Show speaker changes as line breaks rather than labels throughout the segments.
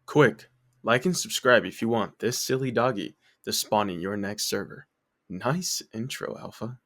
Quick, like and subscribe if you want this silly doggy to spawn in your next server. Nice intro, Alpha.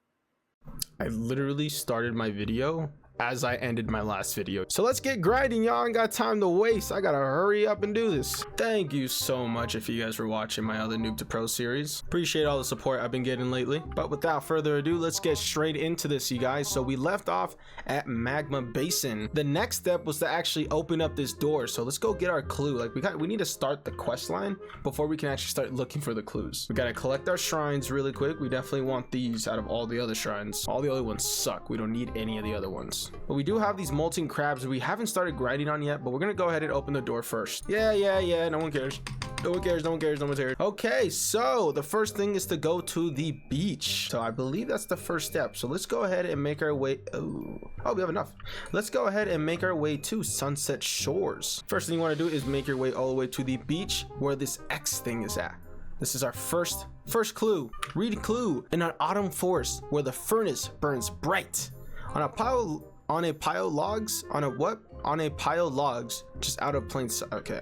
I literally started my video as I ended my last video. So let's get grinding, y'all. I ain't got time to waste. I gotta hurry up and do this. Thank you so much if you guys were watching my other Noob to Pro series. Appreciate all the support I've been getting lately. But without further ado, let's get straight into this, you guys. So we left off at Magma Basin. The next step was to actually open up this door. So let's go get our clue. Like we need to start the quest line before we can actually start looking for the clues. We gotta collect our shrines really quick. We definitely want these out of all the other shrines. All the other ones suck. We don't need any of the other ones. But we do have these molten crabs we haven't started grinding on yet, but we're gonna go ahead and open the door first. Yeah, no one cares. No one cares, no one's here. Okay, so the first thing is to go to the beach. So I believe that's the first step. So let's go ahead and make our way. Oh, we have enough. Let's go ahead and make our way to Sunset Shores. First thing you want to do is make your way all the way to the beach where this X thing is at. This is our first clue. Read clue. In an autumn forest where the furnace burns bright. On a pile logs just out of plain sight. Okay,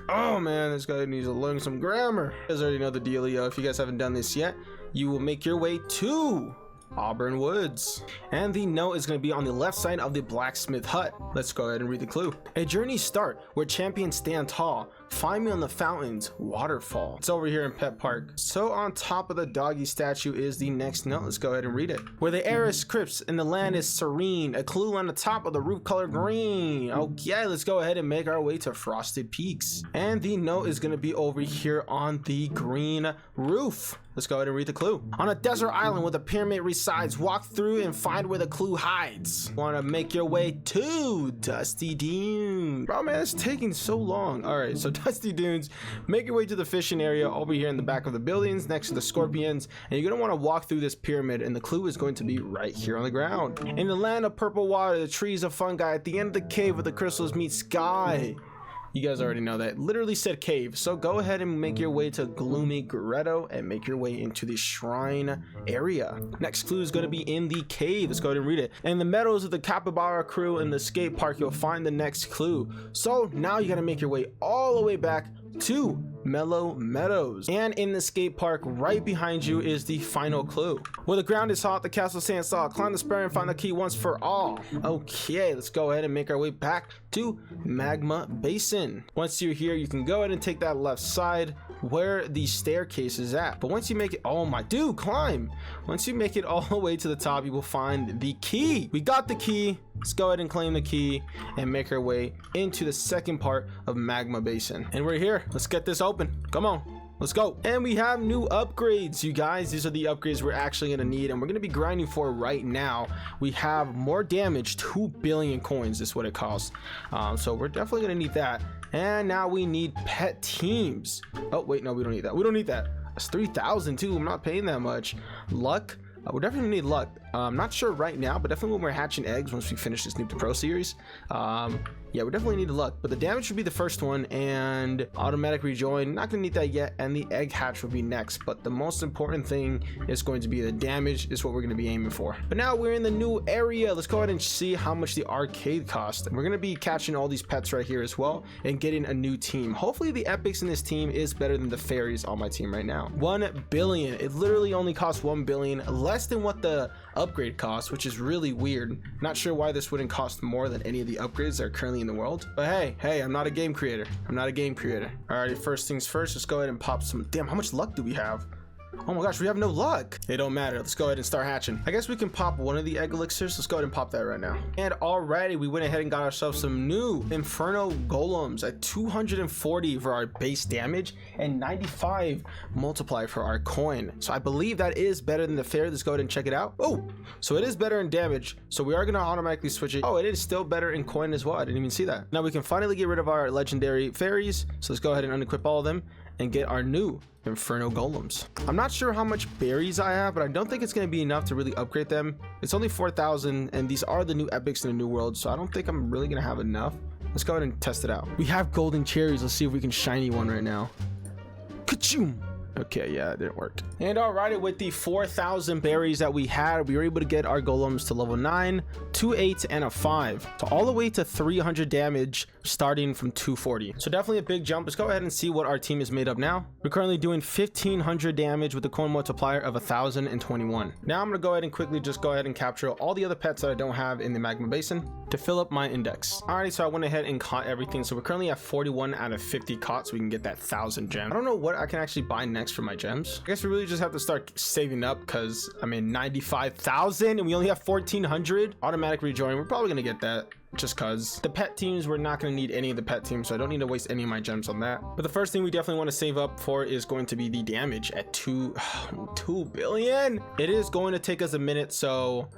oh man, this guy needs to learn some grammar. You guys already know the dealio. If you guys haven't done this yet, you will make your way to Auburn Woods, and the note is going to be on the left side of the blacksmith hut. Let's go ahead and read the clue. A journey start where champions stand tall. Find me on the fountain's waterfall. It's over here in Pet Park. So on top of the doggy statue is the next note. Let's go ahead and read it. Where the air is crisp and the land is serene. A clue on the top of the roof color green. Okay, let's go ahead and make our way to Frosted Peaks. And the note is going to be over here on the green roof. Let's go ahead and read the clue. On a desert island where the pyramid resides, walk through and find where the clue hides. Want to make your way to Dusty Dunes. Bro, man, it's taking so long. All right, so Dusty Dunes, make your way to the fishing area over here in the back of the buildings next to the scorpions, and you're going to want to walk through this pyramid, and the clue is going to be right here on the ground. In the land of purple water, the trees of fungi, at the end of the cave where the crystals meet sky. You guys already know that. Literally said cave. So go ahead and make your way to Gloomy Grotto and make your way into the shrine area. Next clue is going to be in the cave. Let's go ahead and read it. In the meadows of the Capybara crew in the skate park, you'll find the next clue. So now you got to make your way all the way back to Mellow Meadows, and in the skate park right behind you is the final clue. Where the ground is hot, the castle stands tall. Climb the spur and find the key once for all. Okay, let's go ahead and make our way back to Magma Basin. Once you're here, you can go ahead and take that left side where the staircase is at. But once you make it, oh my dude, climb. Once you make it all the way to the top, you will find the key. We got the key. Let's go ahead and claim the key and make our way into the second part of Magma Basin. And we're here. Let's get this open. Come on. Let's go. And we have new upgrades, you guys. These are the upgrades we're actually going to need, and we're going to be grinding for right now. We have more damage, 2 billion coins is what it costs. So we're definitely going to need that. And now we need pet teams. Oh, wait, no, we don't need that. We don't need that. That's 3,000 too. I'm not paying that much. Luck. We definitely need luck. I'm not sure right now, but definitely when we're hatching eggs once we finish this Noob to Pro series. Yeah, we definitely need luck, but the damage should be the first one, and automatic rejoin, not gonna need that yet, and the egg hatch will be next. But the most important thing is going to be the damage, is what we're gonna be aiming for. But now we're in the new area. Let's go ahead and see how much the arcade cost. We're gonna be catching all these pets right here as well and getting a new team. Hopefully the epics in this team is better than the fairies on my team right now. 1 billion. It literally only costs 1 billion, less than what the upgrade costs, which is really weird. Not sure why this wouldn't cost more than any of the upgrades that are currently in the world. But hey, I'm not a game creator. Alrighty, first things first, let's go ahead and pop some. Damn, how much luck do we have? Oh my gosh, we have no luck. It don't matter. Let's go ahead and start hatching. I guess we can pop one of the egg elixirs. Let's go ahead and pop that right now. And alrighty, we went ahead and got ourselves some new Inferno Golems at 240 for our base damage and 95 multiply for our coin. So I believe that is better than the fairy. Let's go ahead and check it out. Oh, so it is better in damage. So we are going to automatically switch it. Oh, it is still better in coin as well. I didn't even see that. Now we can finally get rid of our legendary fairies. So let's go ahead and unequip all of them and get our new Inferno Golems. I'm not sure how much berries I have, but I don't think it's going to be enough to really upgrade them. It's only 4,000, and these are the new epics in the new world, so I don't think I'm really going to have enough. Let's go ahead and test it out. We have golden cherries. Let's see if we can shiny one right now. Ka-choom! Okay, yeah, it didn't work. And alrighty, with the 4,000 berries that we had, we were able to get our golems to level 9, 2 8, and a 5. So all the way to 300 damage starting from 240. So definitely a big jump. Let's go ahead and see what our team is made of now. We're currently doing 1,500 damage with a coin multiplier of 1,021. Now I'm gonna go ahead and quickly just go ahead and capture all the other pets that I don't have in the magma basin to fill up my index. Alrighty, so I went ahead and caught everything. So we're currently at 41 out of 50 caught, so we can get that 1,000 gems. I don't know what I can actually buy next for my gems. I guess we really just have to start saving up, because I mean 95,000 and we only have 1,400. Automatic rejoin, we're probably gonna get that, just cause the pet teams, we're not going to need any of the pet teams, so I don't need to waste any of my gems on that. But the first thing we definitely want to save up for is going to be the damage at 2 billion. It is going to take us a minute, so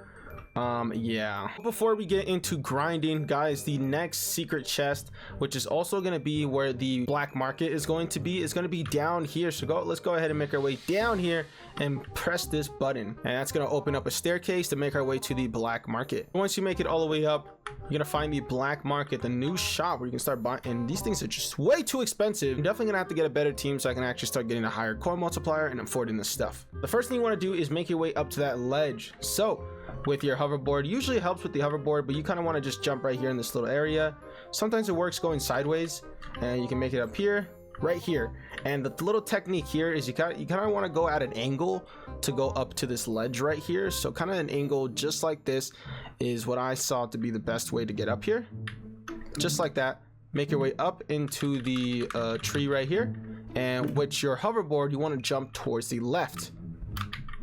yeah. Before we get into grinding, guys, the next secret chest, which is also going to be where the black market is going to be down here. So let's go ahead and make our way down here and press this button, and that's going to open up a staircase to make our way to the black market. Once you make it all the way up, you're gonna find the black market, the new shop where you can start buying, and these things are just way too expensive. I'm definitely gonna have to get a better team so I can actually start getting a higher coin multiplier and affording this stuff. The first thing you want to do is make your way up to that ledge. So with your hoverboard, usually it helps with the hoverboard, but you kind of want to just jump right here in this little area. Sometimes it works going sideways, and you can make it up here, right here. And the little technique here is you kind of want to go at an angle to go up to this ledge right here. So kind of an angle just like this is what I saw to be the best way to get up here. Just like that. Make your way up into the tree right here, and with your hoverboard you want to jump towards the left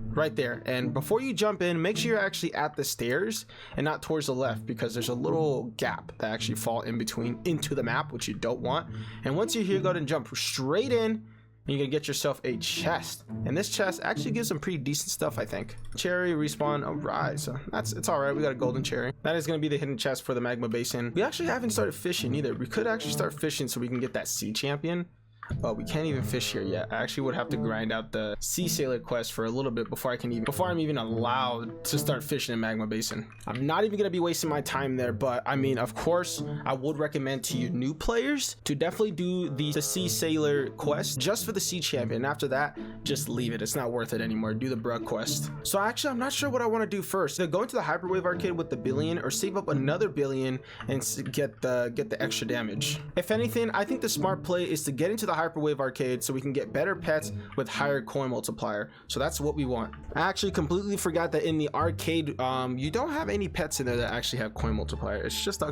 right there. And before you jump in, make sure you're actually at the stairs and not towards the left, because there's a little gap that actually fall in between into the map, which you don't want. And once you're here, go ahead and jump straight in, and you're gonna get yourself a chest, and this chest actually gives some pretty decent stuff, I think. Cherry respawn. All right, so it's all right. We got a golden cherry. That is gonna be the hidden chest for the magma basin. We actually haven't started fishing either. We could actually start fishing so we can get that sea champion, but we can't even fish here yet. I actually would have to grind out the sea sailor quest for a little bit before I'm even allowed to start fishing in magma basin. I'm not even gonna be wasting my time there, but I mean, of course I would recommend to you new players to definitely do the sea sailor quest just for the sea champion. After that, just leave it. It's not worth it anymore. Do the brug quest. So actually, I'm not sure what I want to do first. Either go into the hyperwave arcade with the billion, or save up another billion and get the extra damage. If anything, I think the smart play is to get into the hyperwave arcade so we can get better pets with higher coin multiplier. So that's what we want. I actually completely forgot that in the arcade you don't have any pets in there that actually have coin multiplier. It's just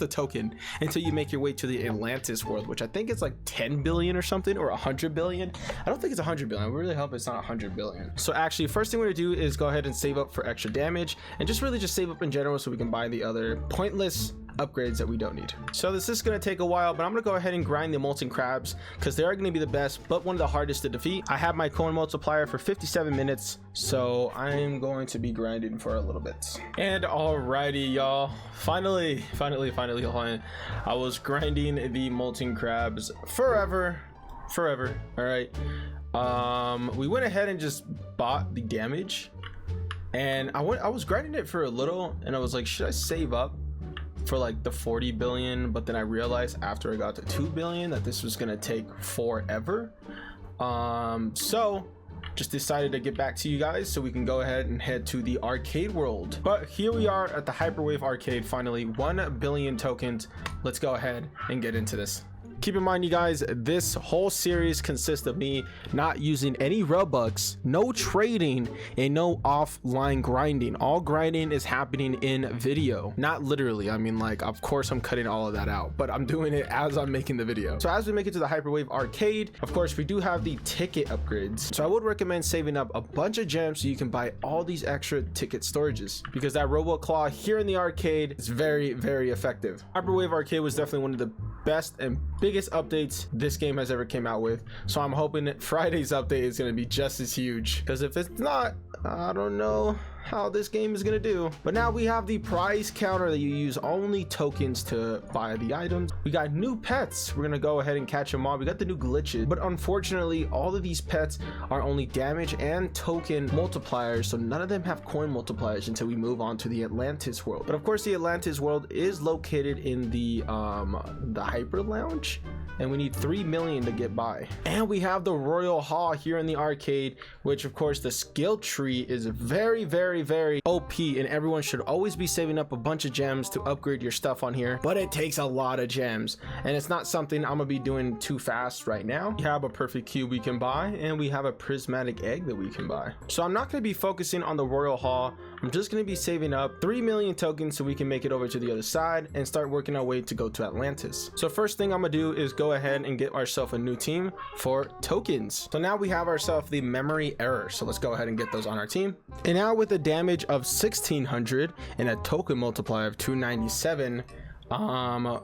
a token until you make your way to the Atlantis world, which I think is like 10 billion or something, or 100 billion. I don't think it's 100 billion. I really hope it's not 100 billion. So actually, first thing we're gonna do is go ahead and save up for extra damage, and just save up in general so we can buy the other pointless upgrades that we don't need. So this is going to take a while, but I'm going to go ahead and grind the molten crabs, because they are going to be the best, but one of the hardest to defeat. I have my coin multiplier for 57 minutes, so I'm going to be grinding for a little bit. And alrighty, y'all, finally, I was grinding the molten crabs forever. All right, we went ahead and just bought the damage, and I was grinding it for a little, and I was like, should I save up for like the 40 billion? But then I realized after I got to 2 billion that this was gonna take forever. So just decided to get back to you guys so we can go ahead and head to the arcade world. But here we are at the hyperwave arcade, finally. 1 billion tokens. Let's go ahead and get into this. Keep in mind, you guys, this whole series consists of me not using any Robux, no trading, and no offline grinding. All grinding is happening in video, not literally. I mean, like, of course I'm cutting all of that out, but I'm doing it as I'm making the video. So as we make it to the hyperwave arcade, of course we do have the ticket upgrades, so I would recommend saving up a bunch of gems so you can buy all these extra ticket storages, because that robot claw here in the arcade is very, very effective. Hyperwave arcade was definitely one of the best and biggest updates this game has ever came out with, so I'm hoping that Friday's update is going to be just as huge, because if it's not, I don't know how this game is going to do. But now we have the prize counter that you use only tokens to buy the items. We got new pets. We're going to go ahead and catch them all. We got the new glitches, but unfortunately all of these pets are only damage and token multipliers, so none of them have coin multipliers until we move on to the Atlantis world. But of course the Atlantis world is located in the hyper lounge. and we need 3 million to get by. And we have the Royal Hall here in the arcade, which of course the skill tree is very OP, and everyone should always be saving up a bunch of gems to upgrade your stuff on here, but it takes a lot of gems, and it's not something I'm gonna be doing too fast right now. We have a perfect cube we can buy, and we have a prismatic egg that we can buy. So I'm not going to be focusing on the Royal Hall. I'm just going to be saving up 3 million tokens so we can make it over to the other side and start working our way to go to Atlantis. So first thing I'm gonna do is go ahead and get ourselves a new team for tokens. So now we have ourselves the memory error, so let's go ahead and get those on our team. And now with a damage of 1600 and a token multiplier of 297,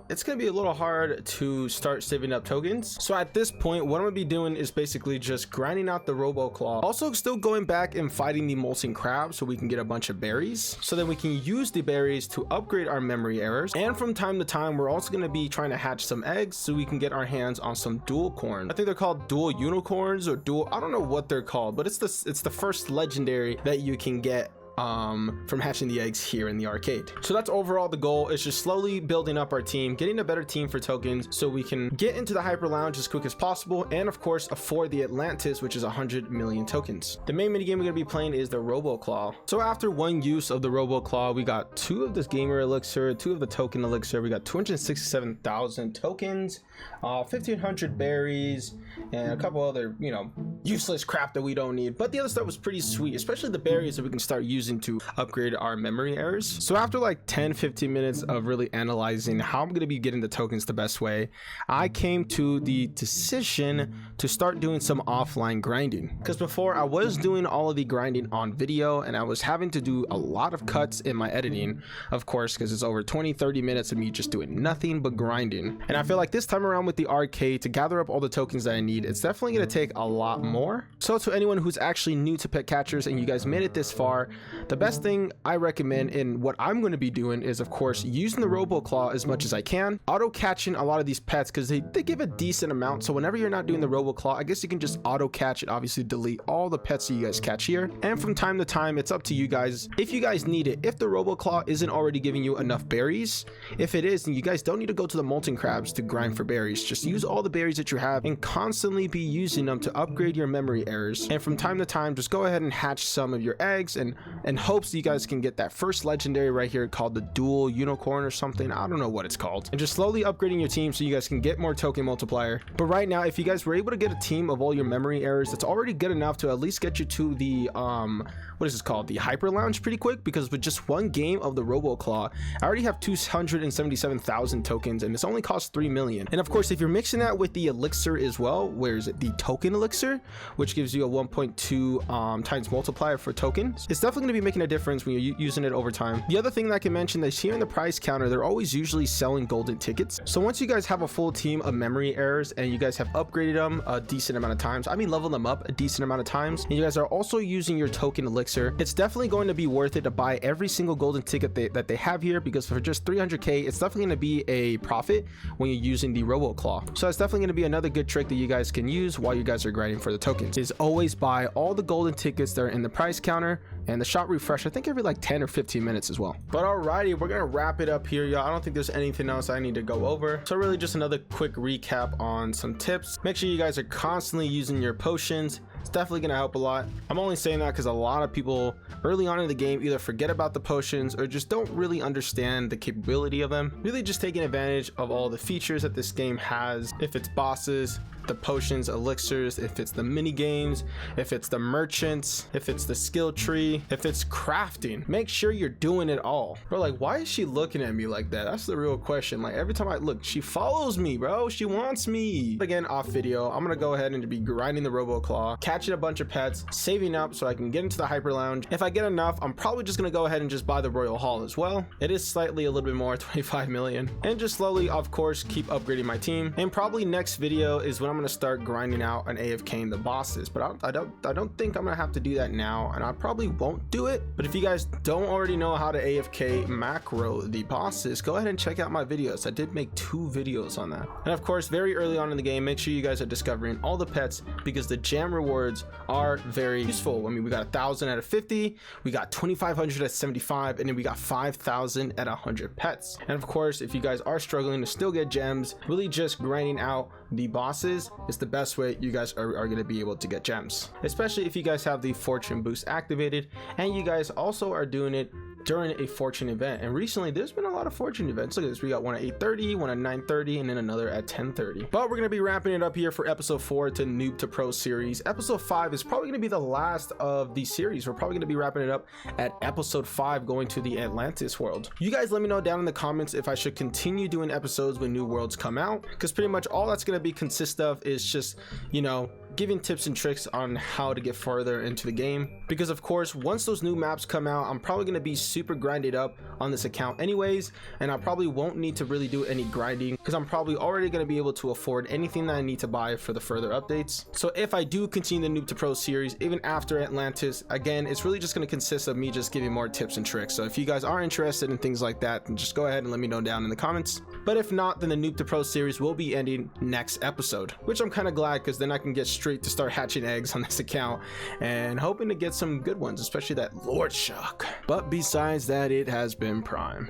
it's gonna be a little hard to start saving up tokens. So at this point, what I'm gonna be doing is basically just grinding out the Robo Claw, also still going back and fighting the molten crab so we can get a bunch of berries, so then we can use the berries to upgrade our memory errors. And from time to time, we're also gonna be trying to hatch some eggs so we can get our hands on some dual corn. I think they're called dual unicorns or dual, I don't know what they're called, but it's the first legendary that you can get from hatching the eggs here in the arcade. So that's overall the goal, is just slowly building up our team, getting a better team for tokens so we can get into the hyper lounge as quick as possible, and of course afford the Atlantis, which is 100 million tokens. The main minigame we're going to be playing is the Robo Claw. So after one use of the Robo Claw, we got 2 of this gamer elixir, 2 of the token elixir, we got 267,000 tokens, 1,500 berries, and a couple other, you know, useless crap that we don't need, but the other stuff was pretty sweet, especially the berries that we can start using to upgrade our memory errors. So after like 10-15 minutes of really analyzing how I'm going to be getting the tokens the best way, I came to the decision to start doing some offline grinding, because before I was doing all of the grinding on video and I was having to do a lot of cuts in my editing, of course, because it's over 20-30 minutes of me just doing nothing but grinding. And I feel like this time around with the arcade, to gather up all the tokens that I need, it's definitely going to take a lot more. So to anyone who's actually new to pet catchers and you guys made it this far, the best thing I recommend and what I'm going to be doing is, of course, using the Robo Claw as much as I can, auto catching a lot of these pets, because they give a decent amount. So whenever you're not doing the Robo Claw, I guess you can just auto catch and obviously delete all the pets that you guys catch here. And from time to time, it's up to you guys if you guys need it. If the Robo Claw isn't already giving you enough berries, if it is, then you guys don't need to go to the molten crabs to grind for berries. Just use all the berries that you have and constantly be using them to upgrade your memory errors. And from time to time, just go ahead and hatch some of your eggs and hopes that you guys can get that first legendary right here called the dual unicorn or something. I don't know what it's called. And just slowly upgrading your team so you guys can get more token multiplier. But right now, if you guys were able to get a team of all your memory errors, that's already good enough to at least get you to the what is this called, the hyper lounge, pretty quick, because with just one game of the Robo Claw, I already have 277,000 tokens and it's only cost 3 million. And of course, if you're mixing that with the elixir as well, where is it, the token elixir, which gives you a 1.2 times multiplier for tokens, it's definitely going to be making a difference when you're using it over time. The other thing that I can mention is here in the price counter, they're always usually selling golden tickets. So once you guys have a full team of memory errors and you guys have upgraded them a decent amount of times, I mean leveled them up a decent amount of times, and you guys are also using your token elixir, it's definitely going to be worth it to buy every single golden ticket that they have here, because for just 300k, it's definitely going to be a profit when you're using the Robo Claw. So it's definitely going to be another good trick that you guys can use while you guys are grinding for the tokens, is always buy all the golden tickets that are in the price counter and the shop refresh, I think every like 10 or 15 minutes as well. But alrighty, we're gonna wrap it up here, y'all. I don't think there's anything else I need to go over, so really just another quick recap on some tips. Make sure you guys are constantly using your potions. It's definitely going to help a lot. I'm only saying that because a lot of people early on in the game either forget about the potions or just don't really understand the capability of them. Really just taking advantage of all the features that this game has. If it's bosses, the potions, elixirs, if it's the mini games, if it's the merchants, if it's the skill tree, if it's crafting, make sure you're doing it all. Bro, like, why is she looking at me like that? That's the real question. Like, every time I look, she follows me, bro. She wants me. Again, off video, I'm gonna go ahead and be grinding the Robo Claw, catching a bunch of pets, saving up so I can get into the hyper lounge. If I get enough, I'm probably just gonna go ahead and just buy the Royal Hall as well. It is slightly a little bit more, 25 million, and just slowly, of course, keep upgrading my team. And probably next video is when I'm gonna start grinding out an AFK in the bosses, but I don't think I'm gonna have to do that now, and I probably won't do it. But if you guys don't already know how to AFK macro the bosses, go ahead and check out my videos. I did make 2 videos on that. And of course, very early on in the game, make sure you guys are discovering all the pets, because the gem rewards are very useful. I mean, we got 1,000 out of 50, we got 2,500 at 75, and then we got 5,000 at 100 pets. And of course, if you guys are struggling to still get gems, really just grinding out the bosses is the best way you guys are going to be able to get gems, especially if you guys have the fortune boost activated and you guys also are doing it during a fortune event. And recently there's been a lot of fortune events. Look at this, we got one at 8:30, one at 9:30, and then another at 10:30. But we're going to be wrapping it up here for episode 4 to Noob to Pro series. Episode 5 is probably going to be the last of the series. We're probably going to be wrapping it up at episode 5, going to the Atlantis world. You guys let me know down in the comments if I should continue doing episodes when new worlds come out, because pretty much all that's going to be consist of is just, you know, giving tips and tricks on how to get further into the game. Because of course, once those new maps come out, I'm probably going to be super grinded up on this account anyways, and I probably won't need to really do any grinding because I'm probably already going to be able to afford anything that I need to buy for the further updates. So if I do continue the Noob to Pro series even after Atlantis, again, it's really just going to consist of me just giving more tips and tricks. So if you guys are interested in things like that, then just go ahead and let me know down in the comments. But if not, then the Noob to Pro series will be ending next episode, which I'm kind of glad, because then I can get straight to start hatching eggs on this account and hoping to get some good ones, especially that Lord Shock. But besides that, it has been Prime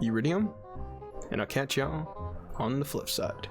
Iridium, and I'll catch y'all on the flip side.